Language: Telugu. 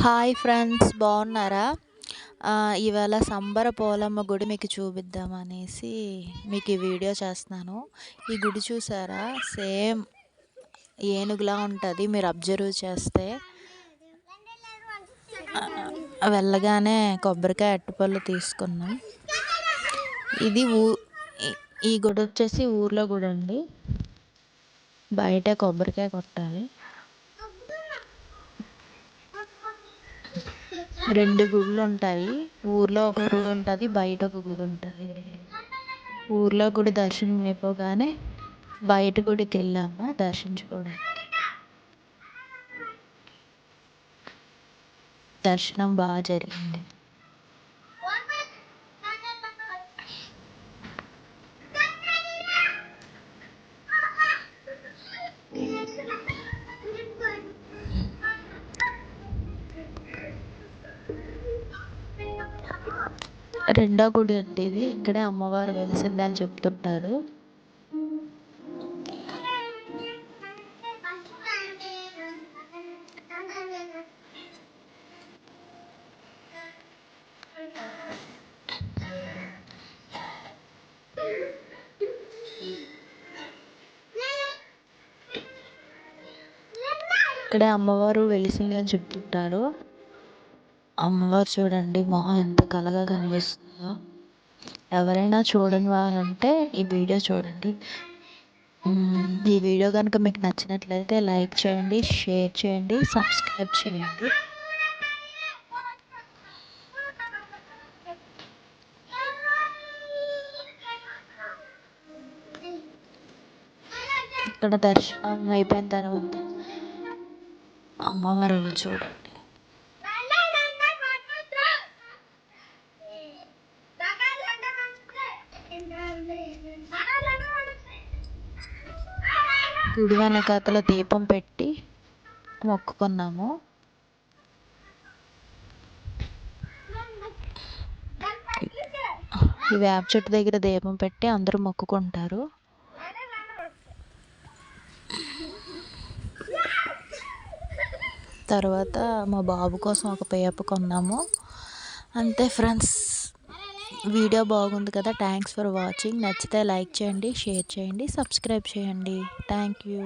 హాయ్ ఫ్రెండ్స్, బాగున్నారా? ఇవాళ సంబర పోలమ్మ గుడి మీకు చూపిద్దామనేసి మీకు ఈ వీడియో చేస్తున్నాను. ఈ గుడి చూసారా? సేమ్ ఏనుగులా ఉంటుంది. మీరు అబ్జర్వ్ చేస్తే వెళ్ళగానే కొబ్బరికాయ అరటిపళ్ళు తీసుకున్నాం. ఇది ఈ గుడి వచ్చేసి ఊర్లో గుడి అండి. బయట కొబ్బరికాయ కొట్టాలి. 2 గుళ్ళు ఉంటాయి. ఊర్లో ఒక గుడి ఉంటుంది, బయట ఒక గుడి ఉంటుంది. ఊర్లో గుడి దర్శనం అయిపోగానే బయట గుడికి వెళ్ళాము దర్శించుకోవడానికి. దర్శనం బాగా జరిగింది. రెండో గుడి అంటే ఇది. ఇక్కడే అమ్మవారు వెలిసింది అని చెప్తుంటారు. ఇక్కడే అమ్మవారు వెలిసింది అని చెప్తుంటారు. అమ్మవారు చూడండి, మొహం ఎంత కలగా కనిపిస్తుందో. ఎవరైనా చూడని వారంటే ఈ వీడియో చూడండి. ఈ వీడియో కనుక మీకు నచ్చినట్లయితే లైక్ చేయండి, షేర్ చేయండి, సబ్స్క్రైబ్ చేయండి. ఇక్కడ దర్శనం అయిపోయిన తర్వాత అమ్మవారు చూడండి. గుడి వెనకాతల దీపం పెట్టి మొక్కుకున్నాము. ఈ వేప చెట్టు దగ్గర దీపం పెట్టి అందరూ మొక్కుకుంటారు. తర్వాత మా బాబు కోసం ఒక పేప కొన్నాము. అంతే ఫ్రెండ్స్, వీడియో బాగుంది కదా. Thanks for watching. నచ్చితే లైక్ చేయండి, షేర్ చేయండి, సబ్స్క్రైబ్ చేయండి. Thank you.